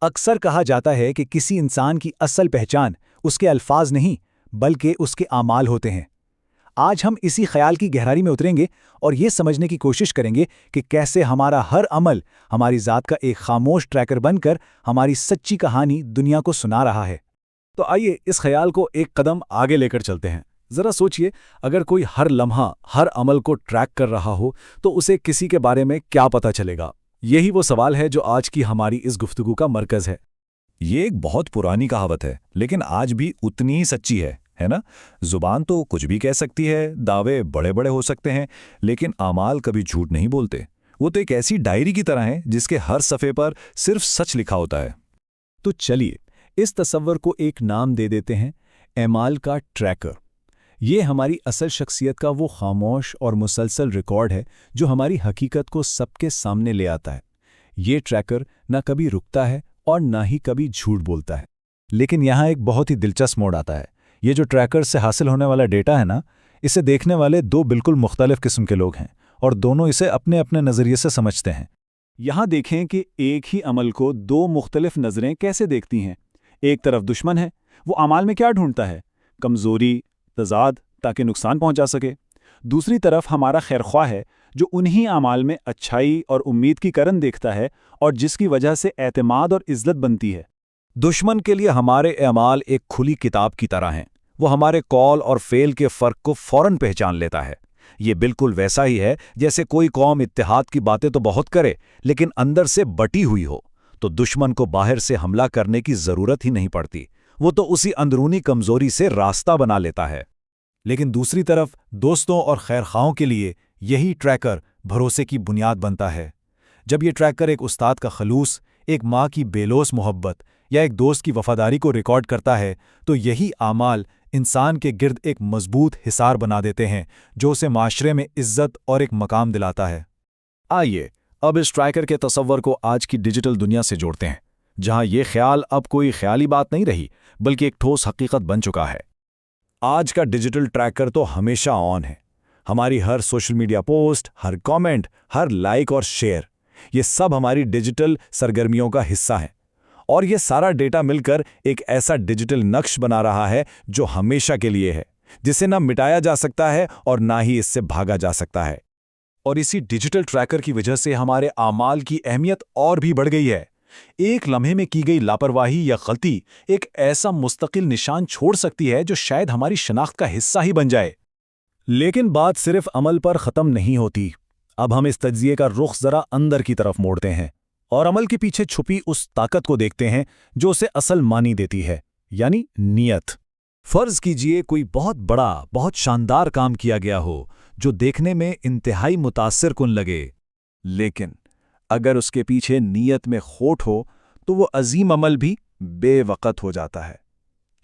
اکثر کہا جاتا ہے کہ کسی انسان کی اصل پہچان اس کے الفاظ نہیں بلکہ اس کے اعمال ہوتے ہیں۔ آج ہم اسی خیال کی گہرائی میں اتریں گے اور یہ سمجھنے کی کوشش کریں گے کہ کیسے ہمارا ہر عمل ہماری ذات کا ایک خاموش ٹریکر بن کر ہماری سچی کہانی دنیا کو سنا رہا ہے۔ تو آئیے اس خیال کو ایک قدم آگے لے کر چلتے ہیں۔ ذرا سوچئے، اگر کوئی ہر لمحہ ہر عمل کو ٹریک کر رہا ہو تو اسے کسی کے بارے میں کیا پتہ چلے گا؟ یہی وہ سوال ہے جو آج کی ہماری اس گفتگو کا مرکز ہے۔ یہ ایک بہت پرانی کہاوت ہے، لیکن آج بھی اتنی ہی سچی ہے نا؟ زبان تو کچھ بھی کہہ سکتی ہے، دعوے بڑے بڑے ہو سکتے ہیں، لیکن اعمال کبھی جھوٹ نہیں بولتے۔ وہ تو ایک ایسی ڈائری کی طرح ہیں جس کے ہر صفحے پر صرف سچ لکھا ہوتا ہے۔ تو چلیے اس تصور کو ایک نام دے دیتے ہیں، اعمال کا ٹریکر۔ یہ ہماری اصل شخصیت کا وہ خاموش اور مسلسل ریکارڈ ہے جو ہماری حقیقت کو سب کے سامنے لے آتا ہے۔ یہ ٹریکر نہ کبھی رکتا ہے اور نہ ہی کبھی جھوٹ بولتا ہے۔ لیکن یہاں ایک بہت ہی دلچسپ موڑ آتا ہے۔ یہ جو ٹریکر سے حاصل ہونے والا ڈیٹا ہے نا، اسے دیکھنے والے دو بالکل مختلف قسم کے لوگ ہیں اور دونوں اسے اپنے اپنے نظریے سے سمجھتے ہیں۔ یہاں دیکھیں کہ ایک ہی عمل کو دو مختلف نظریں کیسے دیکھتی ہیں۔ ایک طرف دشمن ہے، وہ اعمال میں کیا ڈھونڈتا ہے؟ کمزوری، تضاد، تاکہ نقصان پہنچا سکے۔ دوسری طرف ہمارا خیرخواہ ہے جو انہی اعمال میں اچھائی اور امید کی کرن دیکھتا ہے اور جس کی وجہ سے اعتماد اور عزت بنتی ہے۔ دشمن کے لیے ہمارے اعمال ایک کھلی کتاب کی طرح ہیں۔ وہ ہمارے قول اور فعل کے فرق کو فوراً پہچان لیتا ہے۔ یہ بالکل ویسا ہی ہے جیسے کوئی قوم اتحاد کی باتیں تو بہت کرے لیکن اندر سے بٹی ہوئی ہو، تو دشمن کو باہر سے حملہ کرنے کی ضرورت ہی نہیں پڑتی، وہ تو اسی اندرونی کمزوری سے راستہ بنا لیتا ہے۔ لیکن دوسری طرف دوستوں اور خیرخواہوں کے لیے یہی ٹریکر بھروسے کی بنیاد بنتا ہے۔ جب یہ ٹریکر ایک استاد کا خلوص، ایک ماں کی بے لوث محبت یا ایک دوست کی وفاداری کو ریکارڈ کرتا ہے تو یہی اعمال انسان کے گرد ایک مضبوط حصار بنا دیتے ہیں جو اسے معاشرے میں عزت اور ایک مقام دلاتا ہے۔ آئیے اب اس ٹریکر کے تصور کو آج کی ڈیجیٹل دنیا سے جوڑتے ہیں، جہاں یہ خیال اب کوئی خیالی بات نہیں رہی بلکہ ایک ٹھوس حقیقت بن چکا ہے۔ آج کا ڈیجیٹل ٹریکر تو ہمیشہ آن ہے۔ ہماری ہر سوشل میڈیا پوسٹ، ہر کامنٹ، ہر لائک اور شیئر، یہ سب ہماری ڈیجیٹل سرگرمیوں کا حصہ ہیں، اور یہ سارا ڈیٹا مل کر ایک ایسا ڈیجیٹل نقش بنا رہا ہے جو ہمیشہ کے لیے ہے، جسے نہ مٹایا جا سکتا ہے اور نہ ہی اس سے بھاگا جا سکتا ہے۔ اور اسی ڈیجیٹل ٹریکر کی وجہ سے ہمارے اعمال کی اہمیت اور بھی بڑھ گئی ہے۔ ایک لمحے میں کی گئی لاپرواہی یا غلطی ایک ایسا مستقل نشان چھوڑ سکتی ہے جو شاید ہماری شناخت کا حصہ ہی بن جائے۔ لیکن بات صرف عمل پر ختم نہیں ہوتی۔ اب ہم اس تجزیے کا رخ ذرا اندر کی طرف موڑتے ہیں اور عمل کے پیچھے چھپی اس طاقت کو دیکھتے ہیں جو اسے اصل معنی دیتی ہے، یعنی نیت۔ فرض کیجئے کوئی بہت بڑا، بہت شاندار کام کیا گیا ہو جو دیکھنے میں انتہائی متاثر کن لگے، لیکن اگر اس کے پیچھے نیت میں کھوٹ ہو تو وہ عظیم عمل بھی بے وقت ہو جاتا ہے۔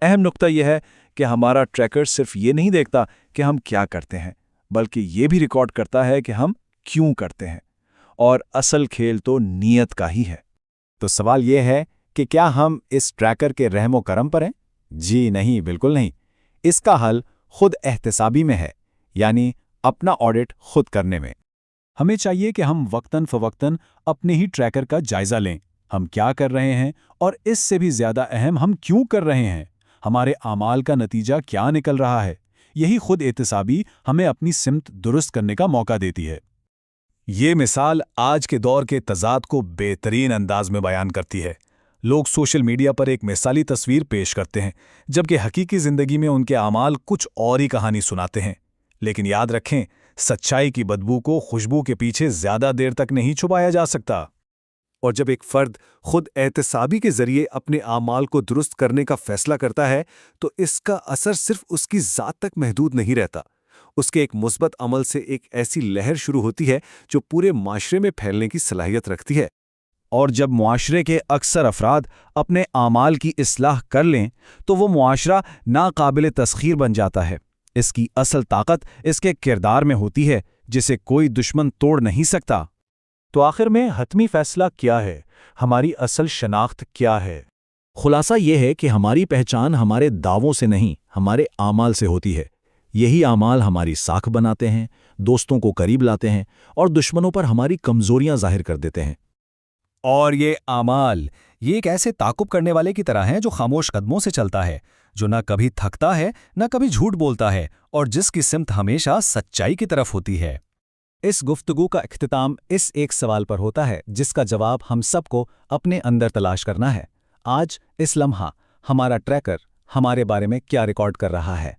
اہم نقطہ یہ ہے کہ ہمارا ٹریکر صرف یہ نہیں دیکھتا کہ ہم کیا کرتے ہیں، بلکہ یہ بھی ریکارڈ کرتا ہے کہ ہم کیوں کرتے ہیں، اور اصل کھیل تو نیت کا ہی ہے۔ تو سوال یہ ہے کہ کیا ہم اس ٹریکر کے رحم و کرم پر ہیں؟ جی نہیں، بالکل نہیں۔ اس کا حل خود احتسابی میں ہے، یعنی اپنا آڈٹ خود کرنے میں۔ ہمیں چاہیے کہ ہم وقتاً فوقتاً اپنے ہی ٹریکر کا جائزہ لیں، ہم کیا کر رہے ہیں، اور اس سے بھی زیادہ اہم ہم کیوں کر رہے ہیں، ہمارے اعمال کا نتیجہ کیا نکل رہا ہے۔ یہی خود احتسابی ہمیں اپنی سمت درست کرنے کا موقع دیتی ہے۔ یہ مثال آج کے دور کے تضاد کو بہترین انداز میں بیان کرتی ہے۔ لوگ سوشل میڈیا پر ایک مثالی تصویر پیش کرتے ہیں، جبکہ حقیقی زندگی میں ان کے اعمال کچھ اور ہی کہانی سناتے ہیں۔ لیکن یاد رکھیں، سچائی کی بدبو کو خوشبو کے پیچھے زیادہ دیر تک نہیں چھپایا جا سکتا۔ اور جب ایک فرد خود احتسابی کے ذریعے اپنے اعمال کو درست کرنے کا فیصلہ کرتا ہے تو اس کا اثر صرف اس کی ذات تک محدود نہیں رہتا۔ اس کے ایک مثبت عمل سے ایک ایسی لہر شروع ہوتی ہے جو پورے معاشرے میں پھیلنے کی صلاحیت رکھتی ہے۔ اور جب معاشرے کے اکثر افراد اپنے اعمال کی اصلاح کر لیں تو وہ معاشرہ ناقابل تسخیر بن جاتا ہے۔ اس کی اصل طاقت اس کے کردار میں ہوتی ہے جسے کوئی دشمن توڑ نہیں سکتا۔ تو آخر میں حتمی فیصلہ کیا ہے؟ ہماری اصل شناخت کیا ہے؟ خلاصہ یہ ہے کہ ہماری پہچان ہمارے دعووں سے نہیں، ہمارے اعمال سے ہوتی ہے۔ یہی اعمال ہماری ساکھ بناتے ہیں، دوستوں کو قریب لاتے ہیں اور دشمنوں پر ہماری کمزوریاں ظاہر کر دیتے ہیں۔ اور یہ اعمال، یہ ایک ایسے تعاقب کرنے والے کی طرح ہے جو خاموش قدموں سے چلتا ہے، جو نہ کبھی تھکتا ہے نہ کبھی جھوٹ بولتا ہے، اور جس کی سمت ہمیشہ سچائی کی طرف ہوتی ہے۔ اس گفتگو کا اختتام اس ایک سوال پر ہوتا ہے جس کا جواب ہم سب کو اپنے اندر تلاش کرنا ہے۔ آج اس لمحہ ہمارا ٹریکر ہمارے بارے میں کیا ریکارڈ کر رہا ہے؟